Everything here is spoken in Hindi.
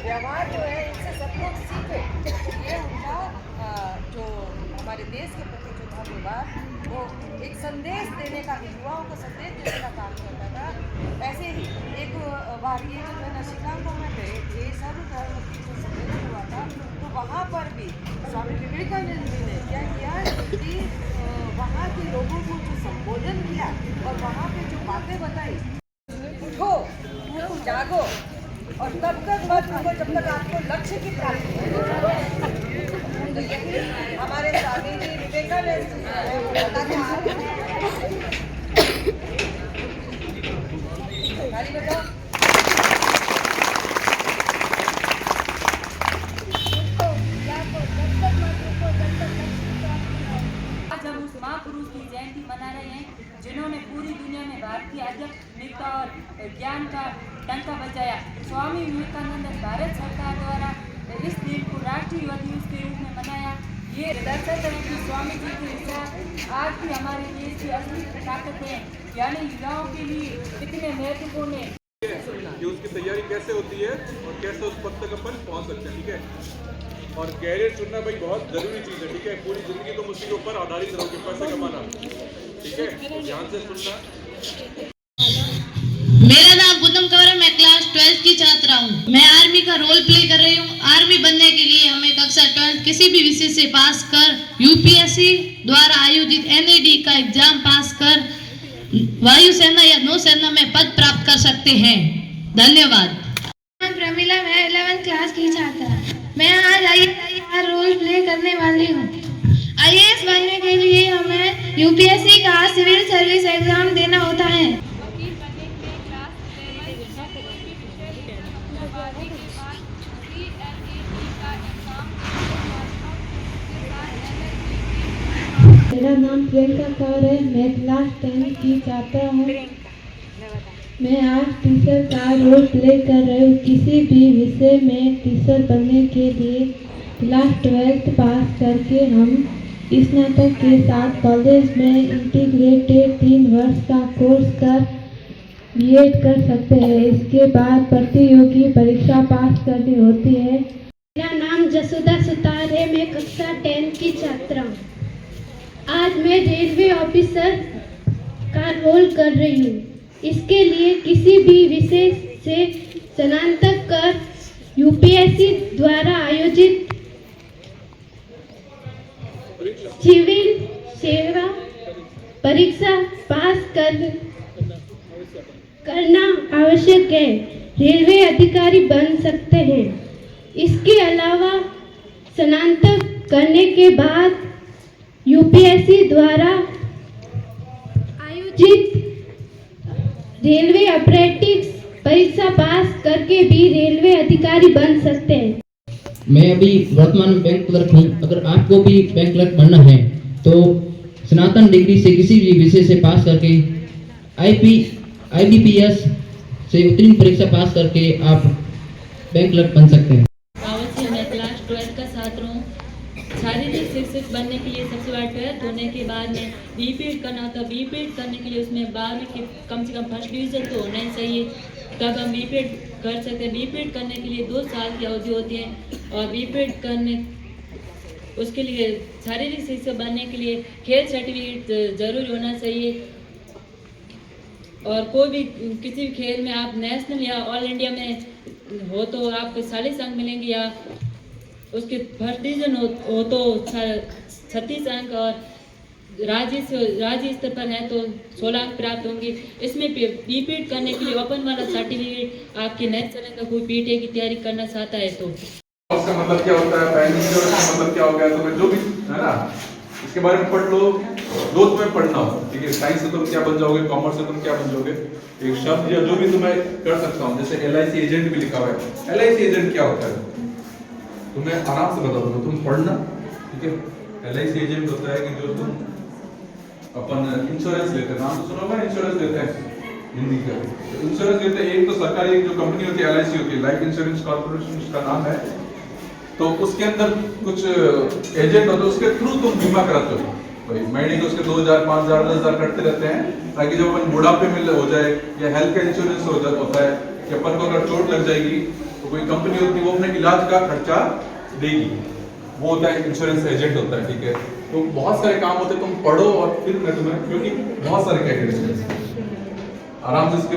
व्यवहार जो है इनसे सब लोग सीखे। ये उनका जो हमारे देश के प्रति जो था व्यवहार, वो एक संदेश देने का, युवाओं को संदेश देने का काम करता था। ऐसे ही एक बार ये जब मैं शिकागो में गए सर्वधर्म की जो सम्मेलन हुआ था, तो वहाँ पर भी स्वामी विवेकानंद जी ने क्या किया कि वहाँ के लोगों को जो संबोधन किया और वहाँ पे जो बातें बताई, उठो, तुम जागो और तब तक मत रुको जब तक आपको लक्ष्य की प्राप्ति हो। तो यही हमारे स्वामी जी विवेकानंद जी है, वो बताते ताली बजाओ। आज हम उस महापुरुष की जयंती मना रहे हैं जिन्होंने पूरी दुनिया में भारतीय आध्यात्मिकता और ज्ञान का डंका बजाया। स्वामी विवेकानंद ने भारत सरकार द्वारा इस दिन को राष्ट्रीय युवा दिवस के रूप में मनाया। ये दर्शाता है कि स्वामी जी के विचार आज भी हमारे देश की असली ताकत है, यानी युवाओं के लिए कितने महत्वपूर्ण है कि उसकी तैयारी कैसे होती है और कैसे उस पद तक अपन पहुंच सकते हैं। ठीक है, और कैरियर चुनना भाई बहुत जरूरी चीज़ है। ठीक है, पूरी जिंदगी तुम उसी के ऊपर आधारित रहोगे, पैसे कमाना। ठीक है, ध्यान से सुनना। मेरा नाम गौतम कंवर है, मैं क्लास 12 की छात्रा हूँ। मैं आर्मी का रोल प्ले कर रही हूँ। आर्मी बनने के लिए हमें कक्षा 12 किसी भी विषय से पास कर यूपीएससी द्वारा आयोजित एनएडी का एग्जाम पास कर वायुसेना या नौसेना में पद प्राप्त कर सकते हैं। धन्यवाद। प्रमिला, मैं 11th क्लास की छात्रा। मैं आज आईएएस का रोल प्ले करने वाली हूँ। आईएएस बनने के लिए हमें यूपीएससी का सिविल सर्विस एग्जाम देना होता है। मेरा नाम प्रियंका कौर है, मैं क्लास 10 की छात्रा हूँ। मैं आज टीचर का रोल प्ले कर रही हूँ। किसी भी विषय में टीचर बनने के लिए क्लास 12 पास करके हम स्नातक के साथ कॉलेज में इंटीग्रेटेड 3 वर्ष का कोर्स कर बीएड कर सकते हैं। इसके बाद प्रतियोगी परीक्षा पास करनी होती है। मेरा नाम जसोदा सुतार है, मैं कक्षा 10 की छात्रा हूँ। आज मैं रेलवे ऑफिसर का रोल कर रही हूँ। इसके लिए किसी भी विषय से स्नातक कर यूपीएससी द्वारा आयोजित सिविल सेवा परीक्षा पास करना आवश्यक है। रेलवे अधिकारी बन सकते हैं। इसके अलावा स्नातक करने के बाद यूपीएससी द्वारा आयोजित रेलवे अप्रेंटिस परीक्षा पास करके भी रेलवे अधिकारी बन सकते हैं। मैं अभी वर्तमान में बैंक क्लर्क हूँ। अगर आपको भी बैंक क्लर्क बनना है तो स्नातन डिग्री से किसी भी विषय से पास करके आईबीपीएस से उत्तीर्ण परीक्षा पास करके आप बैंक क्लर्क बन सकते हैं। मैं क्लास 12 का छात्र हूँ। शारीरिक शिक्षक बनने के लिए सबसे बड़ा 12th होने के बाद में बीपीएड करना होता है। बीपीएड करने के लिए उसमें 12वीं के कम से कम फर्स्ट डिवीज़न तो होना ही चाहिए, तब हम बीपीएड कर सकते हैं। बीपीएड करने के लिए 2 साल की अवधि होती है और बीपीएड करने उसके लिए शारीरिक शिक्षक बनने के लिए खेल सर्टिफिकेट जरूर होना चाहिए। और कोई भी किसी भी खेल में आप नेशनल या ऑल इंडिया में हो तो आपको 40 अंक मिलेंगे, या उसके फर्स्ट डिवीजन हो तो 36 अंक, और राज्य स्तर पर है तो 16 अंक प्राप्त होंगे। इसमें बीपीएड करने के लिए ओपन वाला सर्टिफिकेट आपके नेक्स्ट चलेगा। कोई पीटीए की तैयारी करना चाहता है तो उसका मतलब क्या होता है, बैंक इंश्योरेंस का मतलब क्या हो गया, तो जो भी है ना इसके बारे में पढ़ लो। दो तुम्हें पढ़ना हो, ठीक है। साइंस से तुम क्या बन जाओगे, कॉमर्स से तुम क्या बन जाओगे, एक शब्द या जो भी तुम्हें कर सकता हूँ। जैसे एलआईसी एजेंट भी लिखा हुआ है। एलआईसी एजेंट क्या होता है तुम्हें आराम से बता दूंगा, तुम पढ़ना, ठीक है। एलआईसी एजेंट होता है कि जो तुम अपन इंश्योरेंस लेते हैं, नाम तो सुना होगा, इंश्योरेंस लेते हैं हिंदी का। इंश्योरेंस लेते हैं, एक तो सरकारी एक जो कंपनी होती है एलआईसी होती है, लाइफ इंश्योरेंस कॉर्पोरेशन उसका नाम है। तो उसके अंदर कुछ एजेंट होते हैं, उसके थ्रू तुम बीमा कराते हो भाई। महीने के उसके 2000, 5000, 10,000 कटते रहते हैं, ताकि जब अपन बुढ़ापे में हो जाए या हेल्थ का इंश्योरेंस होता है कि अपन को अगर चोट लग जाएगी तो कोई कंपनी होती है वो अपने इलाज का खर्चा देगी, वो होता है इंश्योरेंस एजेंट होता है, ठीक है। तो बहुत सारे काम होते हैं, तुम पढ़ो और फिर मैं तुम्हें, क्योंकि बहुत सारे कैटेगरीज आराम से इसके